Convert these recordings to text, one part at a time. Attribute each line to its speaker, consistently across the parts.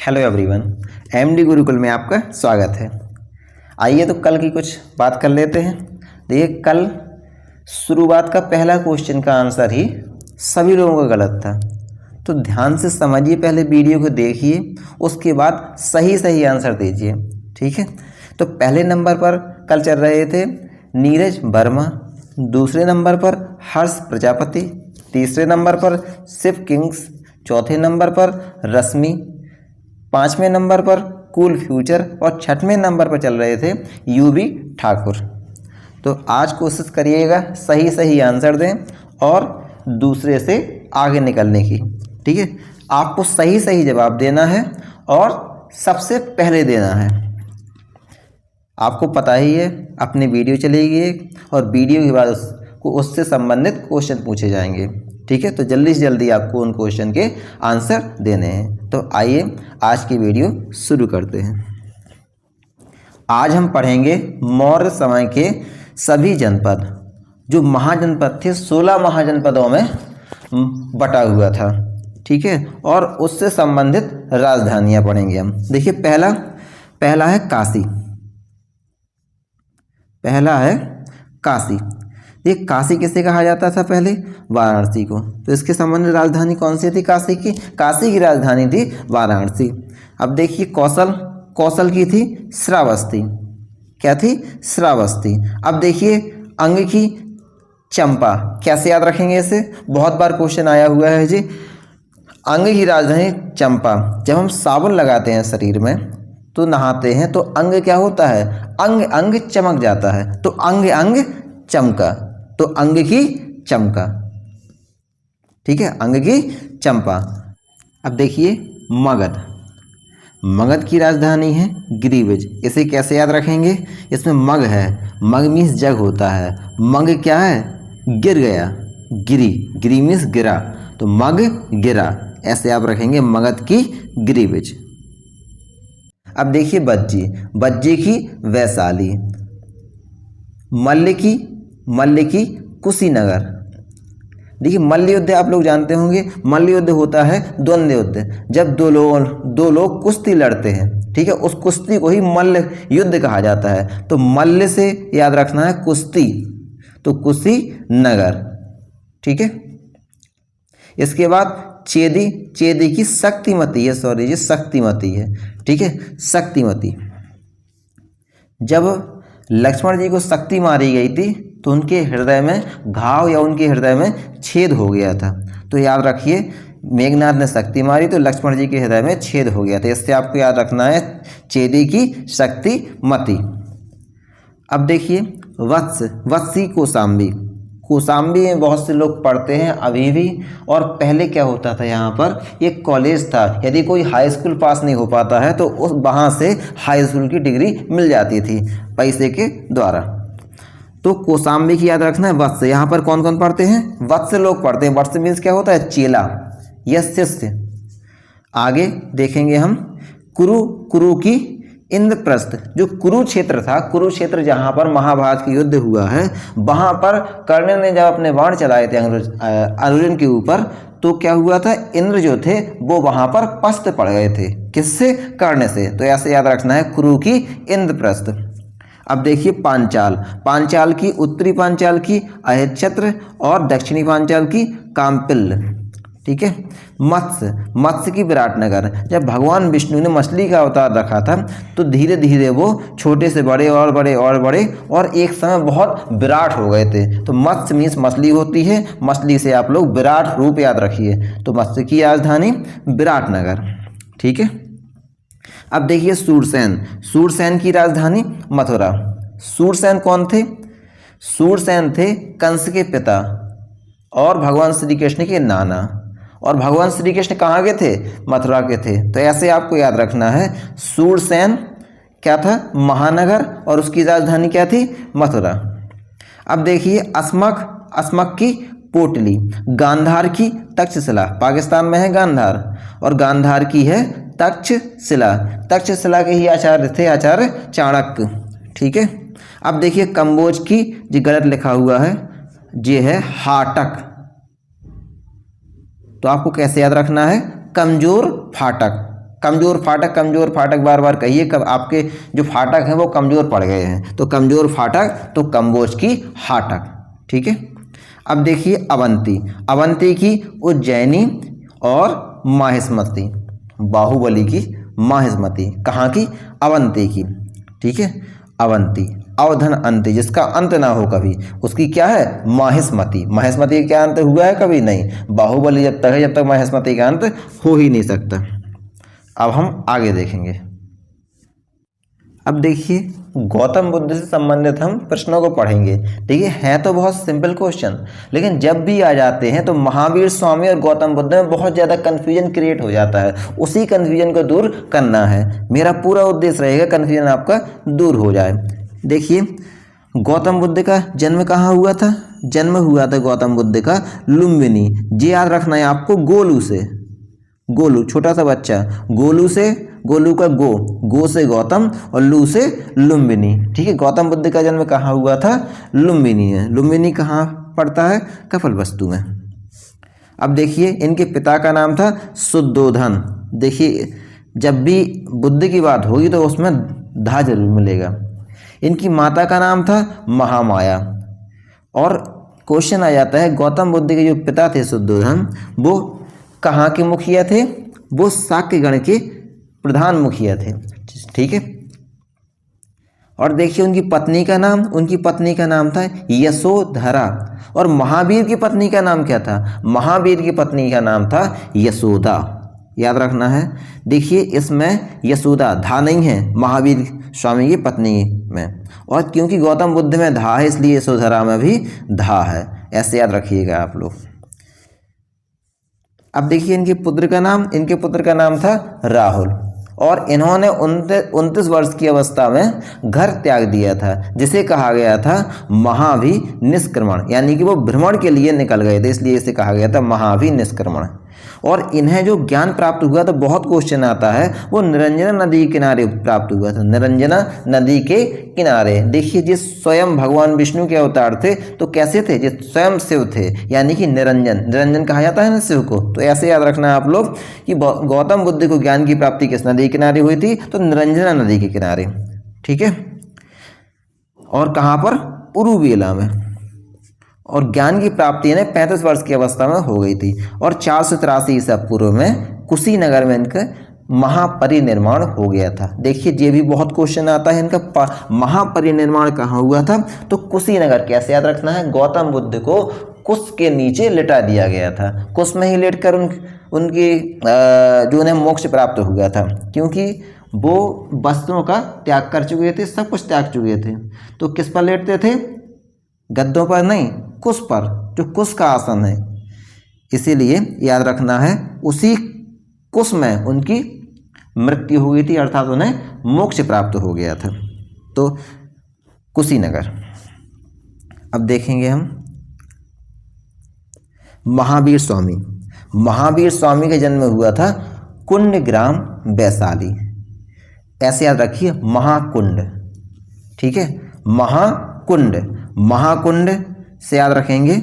Speaker 1: Hello everyone, MD Gurukul में आपका स्वागत है। आइए तो कल की कुछ बात कर लेते हैं। देखिए, कल शुरुआत का पहला क्वेश्चन का आंसर ही सभी लोगों का गलत था, तो ध्यान से समझिए, पहले वीडियो को देखिए, उसके बाद सही सही आंसर दीजिए। ठीक है, तो पहले नंबर पर कल चल रहे थे नीरज वर्मा, दूसरे नंबर पर हर्ष प्रजापति, तीसरे नंबर पर शिव किंग्स, चौथे नंबर पर रश्मि, पाँचवें नंबर पर कूल फ्यूचर और छठवें नंबर पर चल रहे थे यूबी ठाकुर। तो आज कोशिश करिएगा सही सही आंसर दें और दूसरे से आगे निकलने की। ठीक है, आपको सही सही जवाब देना है और सबसे पहले देना है। आपको पता ही है, अपनी वीडियो चलेगी और वीडियो के बाद उससे संबंधित क्वेश्चन पूछे जाएंगे। ठीक है, तो जल्दी से जल्दी आपको उन क्वेश्चन के आंसर देने हैं। तो आइए आज की वीडियो शुरू करते हैं। आज हम पढ़ेंगे मौर्य समय के सभी जनपद, जो महाजनपद थे, 16 महाजनपदों में बटा हुआ था। ठीक है, और उससे संबंधित राजधानियां पढ़ेंगे हम। देखिए, पहला है काशी। पहला है काशी। ये काशी किसे कहा जाता था पहले? वाराणसी को। तो इसके संबंध में राजधानी कौन सी थी काशी की? काशी की राजधानी थी वाराणसी। अब देखिए, कौशल की थी श्रावस्ती। क्या थी? श्रावस्ती। अब देखिए, अंग की चंपा। कैसे याद रखेंगे इसे? बहुत बार क्वेश्चन आया हुआ है जी। अंग की राजधानी चंपा। जब हम साबुन लगाते हैं शरीर में तो नहाते हैं, तो अंग क्या होता है? अंग अंग चमक जाता है, तो अंग अंग चमका, तो अंग की चंपा। ठीक है, अंग की चंपा। अब देखिए, मगध की राजधानी है गिरिविज। इसे कैसे याद रखेंगे? इसमें मग है, मग मीन्स जग होता है, मग क्या है? गिर गया, गिरी मीन्स गिरा, तो मग गिरा, ऐसे आप रखेंगे मगध की गिरिविज। अब देखिए, बज्जी की वैशाली, मल्ल की कुशीनगर। देखिए, मल्ल युद्ध आप लोग जानते होंगे। मल्ल युद्ध होता है द्वंद्व युद्ध, जब दो लोग कुश्ती लड़ते हैं। ठीक है, उस कुश्ती को ही मल्ल युद्ध कहा जाता है। तो मल्ल से याद रखना है कुश्ती, तो कुशीनगर। ठीक है, इसके बाद चेदी की शक्तिमती है, शक्तिमती है। ठीक है, शक्तिमती। जब लक्ष्मण जी को शक्ति मारी गई थी तो उनके हृदय में घाव या उनके हृदय में छेद हो गया था। तो याद रखिए, मेघनाथ ने शक्ति मारी तो लक्ष्मण जी के हृदय में छेद हो गया था। इससे आपको याद रखना है चेदी की शक्तिमती। अब देखिए, वत्सी कौशाम्बी में बहुत से लोग पढ़ते हैं अभी भी। और पहले क्या होता था, यहाँ पर एक कॉलेज था। यदि कोई हाई स्कूल पास नहीं हो पाता है तो वहाँ से हाई स्कूल की डिग्री मिल जाती थी पैसे के द्वारा। तो कौशाम्बी की याद रखना है वत्स। यहाँ पर कौन कौन पढ़ते हैं? वत्स लोग पढ़ते हैं। वत्स मीन्स क्या होता है? चेला या शिष्य। आगे देखेंगे हम कुरु की इंद्रप्रस्थ। जो कुरुक्षेत्र था, कुरुक्षेत्र जहाँ पर महाभारत की युद्ध हुआ है, वहाँ पर कर्ण ने जब अपने बाण चलाए थे अर्जुन के ऊपर, तो क्या हुआ था? इंद्र जो थे वो वहाँ पर पस्त पड़ गए थे। किससे? कर्ण से। तो ऐसे याद रखना है कुरु की इंद्रप्रस्थ। अब देखिए, पांचाल की, उत्तरी पांचाल की अहिच्छत्र और दक्षिणी पांचाल की काम्पिल्य। ठीक है, मत्स्य की विराटनगर। जब भगवान विष्णु ने मछली का अवतार रखा था तो धीरे धीरे वो छोटे से बड़े और बड़े और बड़े और एक समय बहुत विराट हो गए थे। तो मत्स्य मीन्स मछली होती है, मछली से आप लोग विराट रूप याद रखिए। तो मत्स्य की राजधानी विराटनगर। ठीक है, अब देखिए, सूरसेन की राजधानी मथुरा। सूरसेन कौन थे? सूरसेन थे कंस के पिता और भगवान श्री कृष्ण के नाना। और भगवान श्री कृष्ण कहाँ के थे? मथुरा के थे। तो ऐसे आपको याद रखना है, सूरसेन क्या था? महानगर, और उसकी राजधानी क्या थी? मथुरा। अब देखिए, अस्मक की पोटली, गांधार की तक्षशिला। पाकिस्तान में है गांधार, और गांधार की है तक्षशिला। तक्षशिला के ही आचार्य थे आचार्य चाणक्य। ठीक है, अब देखिए, कंबोज की, जो गलत लिखा हुआ है, ये है हाटक। तो आपको कैसे याद रखना है? कमजोर फाटक। कमजोर फाटक बार बार कहिए, कब आपके जो फाटक हैं वो कमजोर पड़ गए हैं, तो कमजोर फाटक तो कम्बोज की हाटक। ठीक है। अब देखिए अवंती की उज्जैनी और माहिष्मती, बाहुबली की माहिष्मती, कहाँ की? अवंती की। ठीक है। अवंती, अवधन अंती, जिसका अंत ना हो कभी, उसकी क्या है? माहिष्मती। माहिष्मती का क्या अंत हुआ है? कभी नहीं। बाहुबली जब तक है, जब तक माहिष्मती का अंत हो ही नहीं सकता। अब हम आगे देखेंगे। अब देखिए गौतम बुद्ध से संबंधित हम प्रश्नों को पढ़ेंगे। ठीक है, हैं तो बहुत सिंपल क्वेश्चन, लेकिन जब भी आ जाते हैं तो महावीर स्वामी और गौतम बुद्ध में बहुत ज़्यादा कन्फ्यूजन क्रिएट हो जाता है। उसी कन्फ्यूजन को दूर करना है, मेरा पूरा उद्देश्य रहेगा कन्फ्यूजन आपका दूर हो जाए। देखिए गौतम बुद्ध का जन्म कहाँ हुआ था? जन्म हुआ था गौतम बुद्ध का लुम्बिनी। ये याद रखना है आपको, गोलू से, गोलू छोटा सा बच्चा, गोलू से, गोलू का गो से गौतम और लू से लुम्बिनी। ठीक है। गौतम बुद्ध का जन्म कहाँ हुआ था? लुम्बिनी है। लुम्बिनी कहाँ पड़ता है? कपिलवस्तु में। अब देखिए इनके पिता का नाम था शुद्धोधन। देखिए जब भी बुद्ध की बात होगी तो उसमें धा जरूर मिलेगा। इनकी माता का नाम था महामाया। और क्वेश्चन आ जाता है गौतम बुद्ध के जो पिता थे शुद्धोधन, वो कहाँ के मुखिया थे? वो शाक्य गण के प्रधान मुखिया थे। ठीक है। और देखिए उनकी पत्नी का नाम था यशोधरा। और महावीर की पत्नी का नाम क्या था? महावीर की पत्नी का नाम था यशोदा। याद रखना है। देखिए इसमें यशोदा धा नहीं है महावीर स्वामी की पत्नी में, और क्योंकि गौतम बुद्ध में धा है इसलिए यशोधरा में भी धा है, ऐसे याद रखिएगा आप लोग। अब देखिए इनके पुत्र का नाम था राहुल, और इन्होंने 29 वर्ष की अवस्था में घर त्याग दिया था, जिसे कहा गया था महाभिनिष्क्रमण, यानी कि वो भ्रमण के लिए निकल गए थे, इसलिए इसे कहा गया था महाभिनिष्क्रमण। और इन्हें जो ज्ञान प्राप्त हुआ था, बहुत क्वेश्चन आता है, वो निरंजना नदी के किनारे प्राप्त हुआ था। निरंजना नदी के किनारे। देखिए जिस स्वयं भगवान विष्णु के अवतार थे तो कैसे थे? जिस स्वयं शिव थे, यानी कि निरंजन कहा जाता है ना शिव को। तो ऐसे याद रखना है आप लोग कि गौतम बुद्ध को ज्ञान की प्राप्ति किस नदी के किनारे हुई थी? तो निरंजना नदी के किनारे। ठीक है। और कहाँ पर? उरुवेला में। और ज्ञान की प्राप्ति इन्हें 35 वर्ष की अवस्था में हो गई थी। और 483 ईसा पूर्व में कुशीनगर में इनका महापरिनिर्वाण हो गया था। देखिए ये भी बहुत क्वेश्चन आता है, इनका महापरिनिर्वाण कहाँ हुआ था? तो कुशीनगर। कैसे याद रखना है? गौतम बुद्ध को कुश के नीचे लिटा दिया गया था। कुश में ही लेटकर उनकी जो उन्हें मोक्ष प्राप्त हुआ था, क्योंकि वो वस्त्रों का त्याग कर चुके थे, सब कुछ त्याग चुके थे। तो किस पर लेटते थे? गद्दों पर नहीं, कुश पर, जो कुश का आसन है। इसीलिए याद रखना है उसी कुश में उनकी मृत्यु हुई थी, अर्थात उन्हें मोक्ष प्राप्त हो गया था। तो कुशीनगर। अब देखेंगे हम महावीर स्वामी का जन्म हुआ था कुंडग्राम वैशाली। ऐसे याद रखिए, महाकुंड। ठीक है। महाकुंड से याद रखेंगे।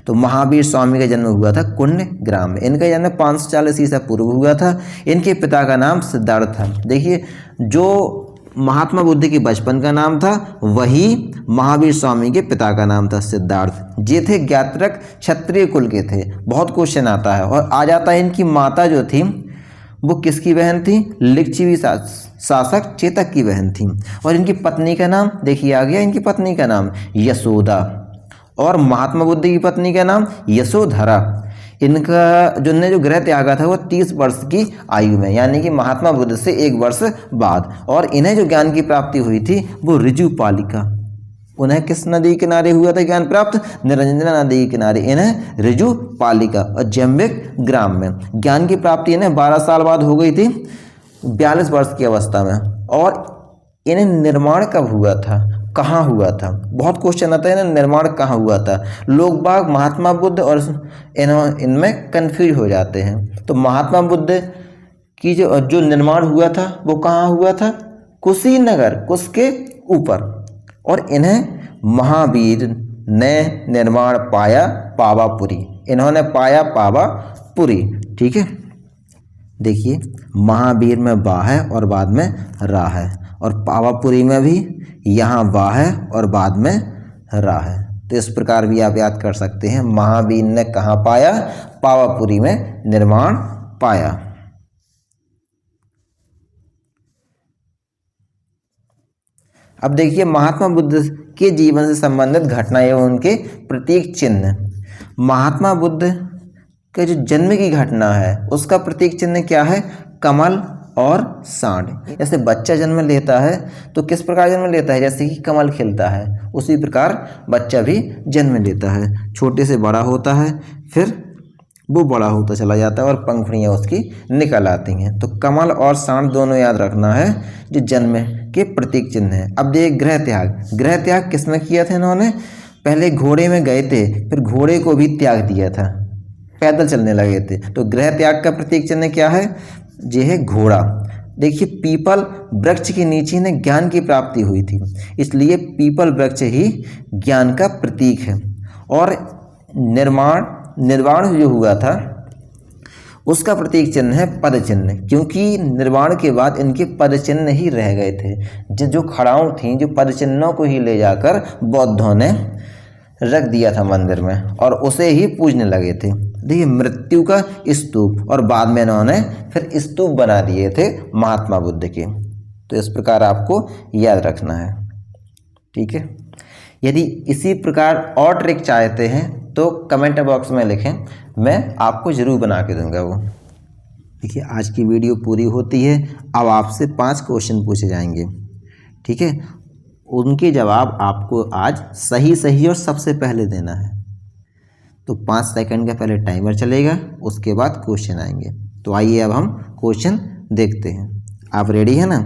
Speaker 1: तो महावीर स्वामी का जन्म हुआ था कुंडग्राम में। इनका जन्म 540 ईसा पूर्व हुआ था। इनके पिता का नाम सिद्धार्थ था। देखिए जो महात्मा बुद्ध के बचपन का नाम था, वही महावीर स्वामी के पिता का नाम था सिद्धार्थ। ये थे ज्ञात्रक क्षत्रिय कुल के थे। बहुत क्वेश्चन आता है। और आ जाता है इनकी माता जो थी वो किसकी बहन थी? लिच्छवी शासक चेतक की बहन थी। और इनकी पत्नी का नाम देखिए आ गया, इनकी पत्नी का नाम यशोदा। और महात्मा बुद्ध की पत्नी का नाम यशोधरा। इनका जो गृह त्यागा था वो 30 वर्ष की आयु में, यानी कि महात्मा बुद्ध से 1 वर्ष बाद। और इन्हें जो ज्ञान की प्राप्ति हुई थी वो ऋजुपालिका। उन्हें किस नदी के किनारे हुआ था ज्ञान प्राप्त? निरंजना नदी के किनारे। इन्हें ऋजुपालिका और जम्बिक ग्राम में ज्ञान की प्राप्ति इन्हें 12 साल बाद हो गई थी, 42 वर्ष की अवस्था में। और इन्हें निर्माण कब हुआ था? कहाँ हुआ था? बहुत क्वेश्चन आता है ना, निर्माण कहाँ हुआ था? लोग बाग महात्मा बुद्ध और इनमें कंफ्यूज हो जाते हैं। तो महात्मा बुद्ध की जो निर्माण हुआ था वो कहाँ हुआ था? कुशीनगर, कुश के ऊपर। और इन्हें महावीर ने निर्माण पाया पावापुरी। इन्होंने पाया पावापुरी। ठीक है। देखिए महावीर में बा है और बाद में रा है, और पावापुरी में भी यहाँ बा है और बाद में रा है। तो इस प्रकार भी आप याद कर सकते हैं, महावीर ने कहाँ पाया, पावापुरी में निर्माण पाया। अब देखिए महात्मा बुद्ध के जीवन से संबंधित घटना एवं उनके प्रतीक चिन्ह। महात्मा बुद्ध के जो जन्म की घटना है उसका प्रतीक चिन्ह क्या है, कमल और सांड। जैसे बच्चा जन्म लेता है तो किस प्रकार जन्म लेता है, जैसे कि कमल खिलता है, उसी प्रकार बच्चा भी जन्म लेता है, छोटे से बड़ा होता है, फिर वो बड़ा होता चला जाता है और पंखुड़ियाँ उसकी निकल आती हैं। तो कमल और सांड दोनों याद रखना है जो जन्म के प्रतीक चिन्ह है। अब देखिए गृह त्याग, गृह त्याग किसमें किया था इन्होंने, पहले घोड़े में गए थे, फिर घोड़े को भी त्याग दिया था, पैदल चलने लगे थे। तो गृह त्याग का प्रतीक चिन्ह क्या है, ये है घोड़ा। देखिए पीपल वृक्ष के नीचे इन्हें ज्ञान की प्राप्ति हुई थी, इसलिए पीपल वृक्ष ही ज्ञान का प्रतीक है। और निर्वाण जो हुआ था उसका प्रतीक चिन्ह है पद चिन्ह, क्योंकि निर्वाण के बाद इनके पद चिन्ह ही रह गए थे। जो खड़ाऊं थी, जो पद चिन्हों को ही ले जाकर बौद्धों ने रख दिया था मंदिर में और उसे ही पूजने लगे थे। देखिए मृत्यु का स्तूप, और बाद में इन्होंने फिर स्तूप बना दिए थे महात्मा बुद्ध के। तो इस प्रकार आपको याद रखना है, ठीक है। यदि इसी प्रकार और ट्रिक चाहते हैं तो कमेंट बॉक्स में लिखें, मैं आपको ज़रूर बना के दूंगा वो। देखिए आज की वीडियो पूरी होती है, अब आपसे 5 क्वेश्चन पूछे जाएंगे, ठीक है। उनके जवाब आपको आज सही सही और सबसे पहले देना है। तो 5 सेकंड का पहले टाइमर चलेगा, उसके बाद क्वेश्चन आएंगे। तो आइए अब हम क्वेश्चन देखते हैं। आप रेडी है ना।